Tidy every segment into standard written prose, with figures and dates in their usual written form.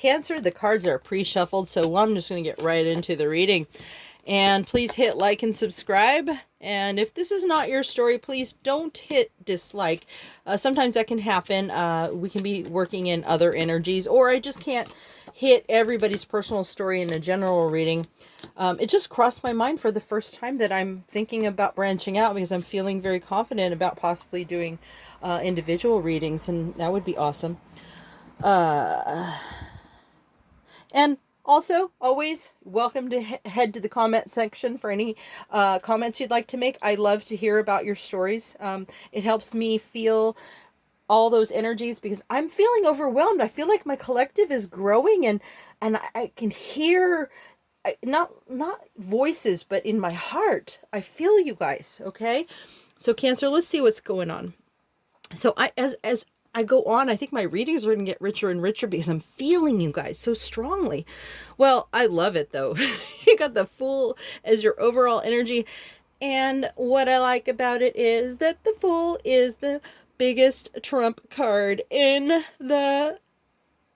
Cancer, the cards are pre-shuffled, so I'm just going to get right into the reading. And please hit like and subscribe. And if this is not your story, please don't hit dislike. Sometimes that can happen. We can be working in other energies, or I just can't hit everybody's personal story in a general reading. It just crossed my mind for the first time that I'm thinking about branching out, because I'm feeling very confident about possibly doing individual readings, and that would be awesome. And also, always welcome to head to the comment section for any comments you'd like to make. I love to hear about your stories. It helps me feel all those energies, because I'm feeling overwhelmed. I feel like my collective is growing, and I can hear not voices, but in my heart, I feel you guys. Okay, so Cancer, let's see what's going on. So as I go on, I think my readings are going to get richer and richer, because I'm feeling you guys so strongly. Well, I love it though. You got the Fool as your overall energy. And what I like about it is that the Fool is the biggest trump card in the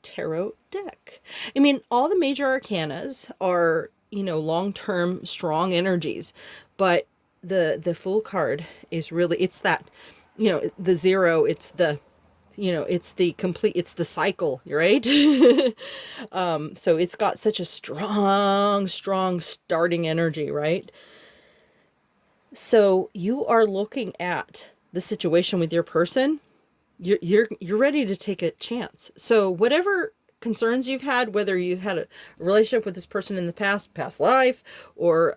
tarot deck. I mean, all the major arcanas are, long-term strong energies, but the Fool card is really, it's that, the zero, it's the, it's the complete, it's the cycle, right? So it's got such a strong starting energy, right? So you are looking at the situation with your person. You're ready to take a chance. So whatever concerns you've had, whether you had a relationship with this person in the past life, or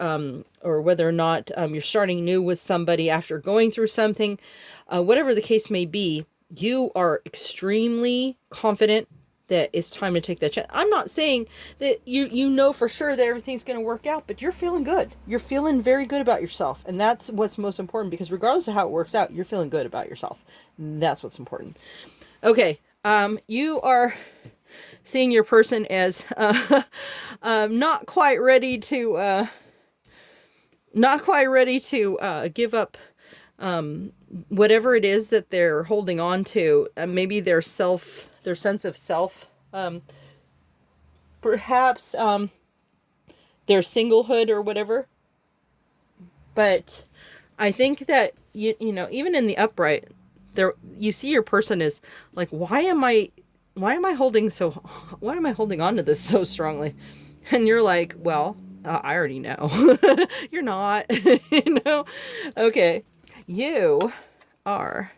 whether or not you're starting new with somebody after going through something, whatever the case may be, you are extremely confident that it's time to take that chance. I'm not saying that you know for sure that everything's going to work out, but you're feeling good. You're feeling very good about yourself. And that's what's most important, because regardless of how it works out, you're feeling good about yourself. That's what's important. Okay. You are seeing your person as not quite ready to give up whatever it is that they're holding on to. Maybe their sense of self, perhaps their singlehood or whatever. But I think that even in the upright, there you see your person is like, why am I holding on to this so strongly? And you're like, well, I already know. You're not. Okay, you are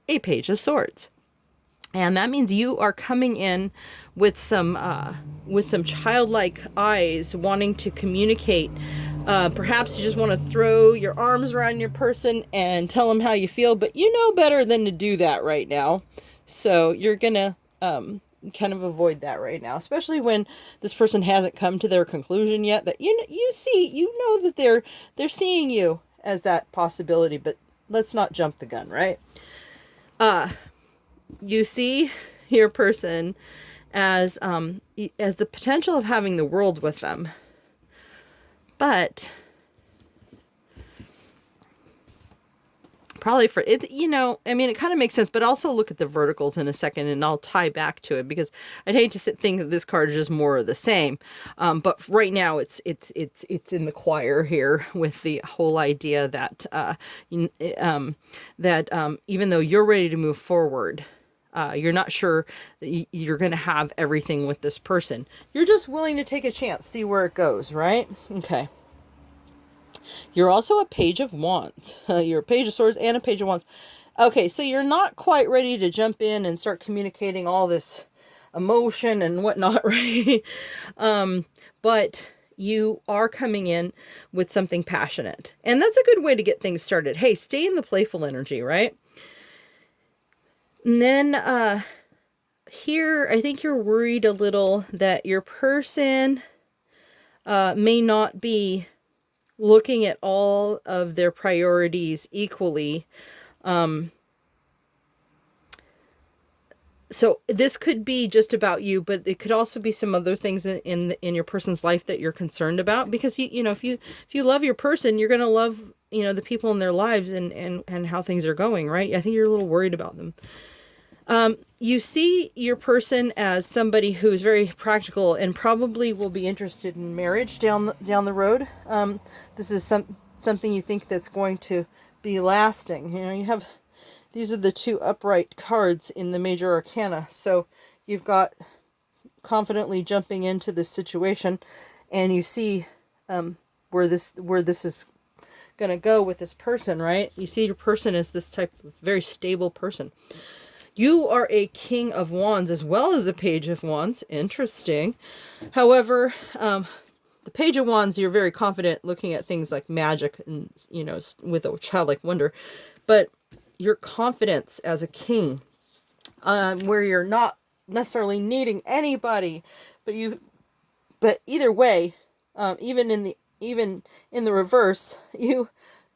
a Page of Swords. And that means you are coming in with some childlike eyes, wanting to communicate. Perhaps you just want to throw your arms around your person and tell them how you feel, but you know better than to do that right now. So you're going to kind of avoid that right now, especially when this person hasn't come to their conclusion yet, that you know that they're seeing you as that possibility, but let's not jump the gun, right? You see your person as the potential of having the world with them. But probably for it, it kind of makes sense, but also look at the verticals in a second and I'll tie back to it, because I'd hate to think that this card is just more of the same. But right now it's in the choir here with the whole idea that, even though you're ready to move forward, you're not sure that you're going to have everything with this person. You're just willing to take a chance, see where it goes, right? Okay. You're also a Page of Wands. You're a Page of Swords and a Page of Wands. Okay, so you're not quite ready to jump in and start communicating all this emotion and whatnot, right? But you are coming in with something passionate. And that's a good way to get things started. Hey, stay in the playful energy, right? And then here, I think you're worried a little that your person may not be looking at all of their priorities equally. So this could be just about you, but it could also be some other things in your person's life that you're concerned about, because if you love your person, you're going to love, the people in their lives and how things are going, right? I think you're a little worried about them. You see your person as somebody who is very practical and probably will be interested in marriage down the road. This is something you think that's going to be lasting. You know, you have, these are the two upright cards in the major arcana. So you've got confidently jumping into this situation, and you see where this is going to go with this person, right? You see your person as this type of very stable person. You are a King of Wands as well as a Page of Wands. Interesting. However, the Page of Wands, you're very confident looking at things like magic and, you know, with a childlike wonder. But your confidence as a king, where you're not necessarily needing anybody, but either way, even in the reverse,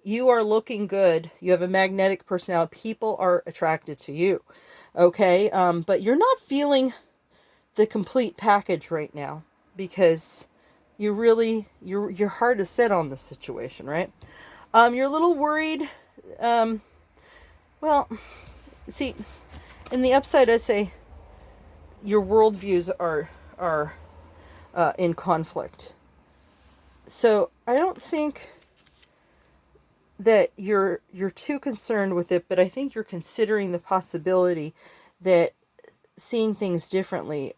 you are looking good. You have a magnetic personality. People are attracted to you. Okay. But you're not feeling the complete package right now because you really, your heart is set on this situation, right? You're a little worried. Well, see, in the upside, I say your worldviews are in conflict. So I don't think that you're too concerned with it, but I think you're considering the possibility that seeing things differently.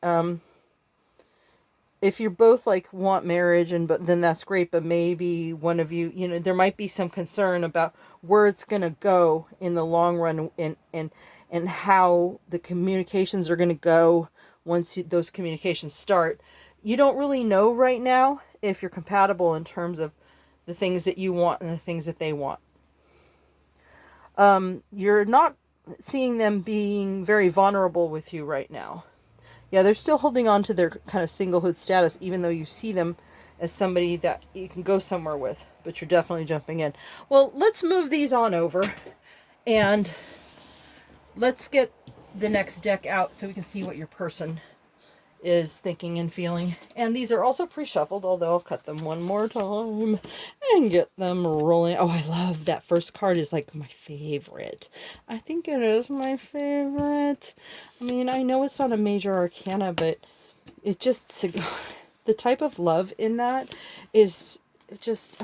If you both like want marriage, but then that's great, but maybe one of you, you know, there might be some concern about where it's going to go in the long run, and how the communications are going to go once those communications start. You don't really know right now if you're compatible in terms of the things that you want and the things that they want. You're not seeing them being very vulnerable with you right now. Yeah, they're still holding on to their kind of singlehood status, even though you see them as somebody that you can go somewhere with, but you're definitely jumping in. Well, let's move these on over and let's get the next deck out so we can see what your person is thinking and feeling. And these are also pre-shuffled, although I'll cut them one more time and get them rolling. Oh, I love that first card. Is like my favorite. I think it is my favorite. I mean, I know it's not a major arcana, but it just, the type of love in that is just,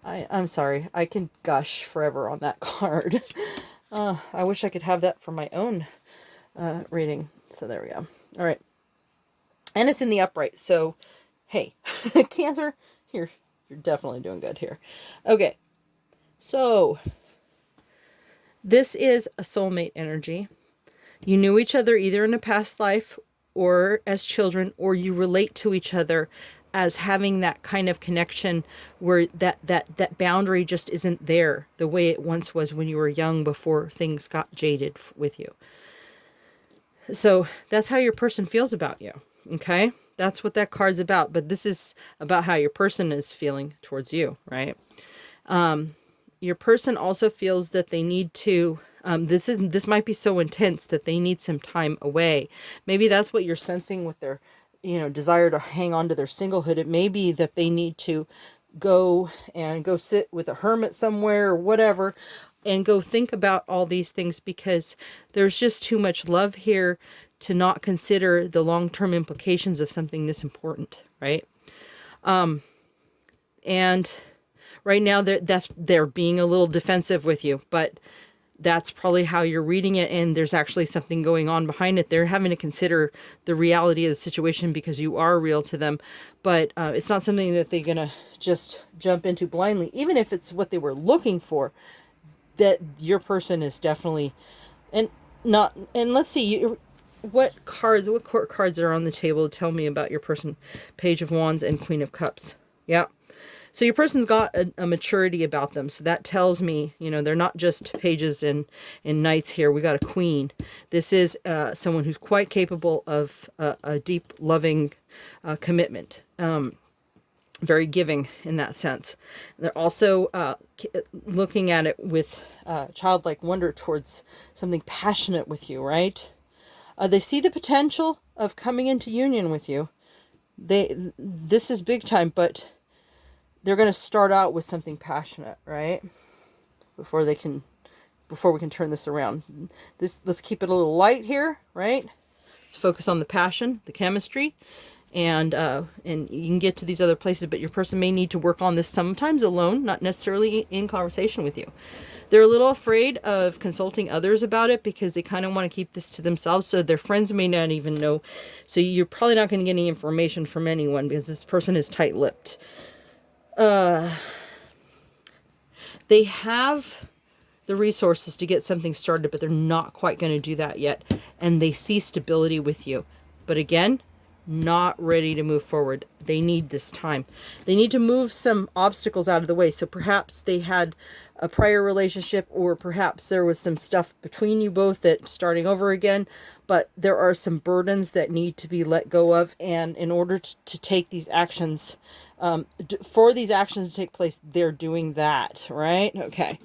I'm sorry. I can gush forever on that card. I wish I could have that for my own reading. So there we go. All right. And it's in the upright, so, hey, Cancer, you're definitely doing good here. Okay, so, this is a soulmate energy. You knew each other either in a past life or as children, or you relate to each other as having that kind of connection where that boundary just isn't there the way it once was when you were young before things got jaded with you. So, that's how your person feels about you. Okay, that's what that card's about. But this is about how your person is feeling towards you, right? Your person also feels that they need to, this might be so intense that they need some time away. Maybe that's what you're sensing with their, you know, desire to hang on to their singlehood. It may be that they need to go sit with a hermit somewhere or whatever, and go think about all these things, because there's just too much love here to not consider the long-term implications of something this important, right? And right now they're being a little defensive with you, but that's probably how you're reading it, and there's actually something going on behind it. They're having to consider the reality of the situation because you are real to them, but it's not something that they're gonna just jump into blindly, even if it's what they were looking for. That your person is definitely, and let's see, what court cards are on the table to tell me about your person? Page of Wands and Queen of Cups. Yeah. So your person's got a maturity about them. So that tells me, you know, they're not just pages and knights here. We got a queen. This is someone who's quite capable of a deep, loving commitment. Very giving in that sense. They're also looking at it with childlike wonder towards something passionate with you, right? They see the potential of coming into union with you. This is big time, but they're going to start out with something passionate, right? Before before we can turn this around. Let's keep it a little light here, right? Let's focus on the passion, the chemistry, and you can get to these other places, but your person may need to work on this sometimes alone, not necessarily in conversation with you. They're a little afraid of consulting others about it because they kind of want to keep this to themselves, so their friends may not even know. So you're probably not going to get any information from anyone because this person is tight-lipped. They have the resources to get something started, but they're not quite going to do that yet. And they see stability with you. But again, not ready to move forward. They need this time. They need to move some obstacles out of the way. So perhaps they had a prior relationship, or perhaps there was some stuff between you both that starting over again, but there are some burdens that need to be let go of. And in order to take these actions, for these actions to take place, they're doing that, right? Okay.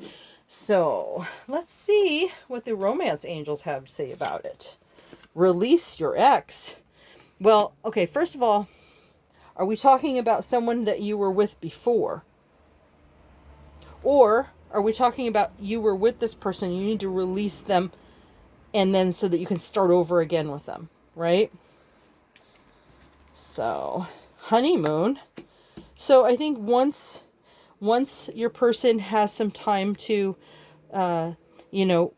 So let's see what the romance angels have to say about it. Release your ex. Well, okay, first of all, are we talking about someone that you were with before? Or are we talking about you were with this person, you need to release them, and then so that you can start over again with them, right? So, honeymoon. So I think once your person has some time to,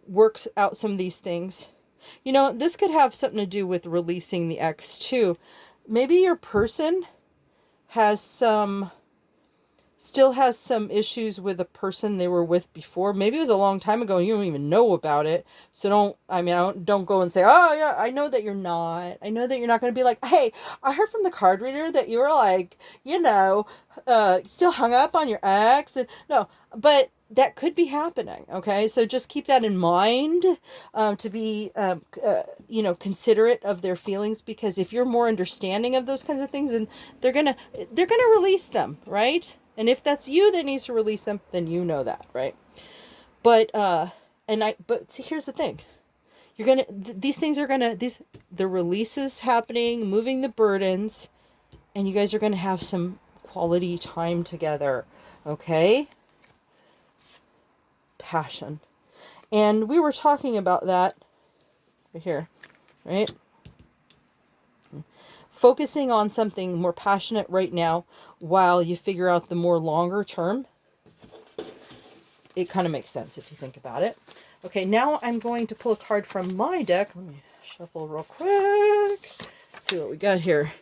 work out some of these things, this could have something to do with releasing the ex too. Maybe your person still has some issues with a person they were with before. Maybe it was a long time ago and you don't even know about it. So don't go and say, oh yeah, I know that you're not. I know that you're not going to be like, hey, I heard from the card reader that you were like, still hung up on your ex. And no, but that could be happening. Okay. So just keep that in mind, to be, considerate of their feelings, because if you're more understanding of those kinds of things, then they're going to release them. Right. And if that's you that needs to release them, then you know that, right? But see, here's the thing. These things are the releases happening, moving the burdens, and you guys are going to have some quality time together, okay? Passion. And we were talking about that right here, right? Focusing on something more passionate right now while you figure out the more longer term. It kind of makes sense if you think about it. Okay, now I'm going to pull a card from my deck. Let me shuffle real quick. Let's see what we got here.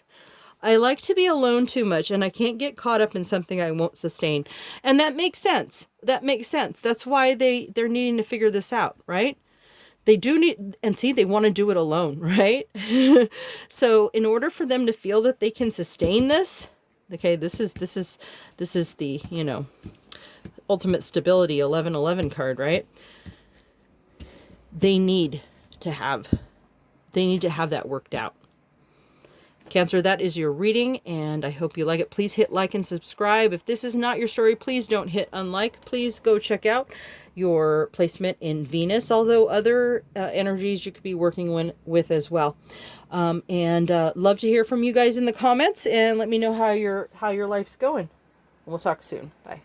I like to be alone too much, and I can't get caught up in something I won't sustain. And that makes sense. That makes sense. That's why they're needing to figure this out, right? They do need, and see, they want to do it alone, right? So in order for them to feel that they can sustain this, okay, this is the, ultimate stability 1111 card, right? They need to have that worked out. Cancer, that is your reading, and I hope you like it. Please hit like and subscribe. If this is not your story, please don't hit unlike. Please go check out your placement in Venus, although other energies you could be working with as well. And love to hear from you guys in the comments, and let me know how your life's going. We'll talk soon. Bye.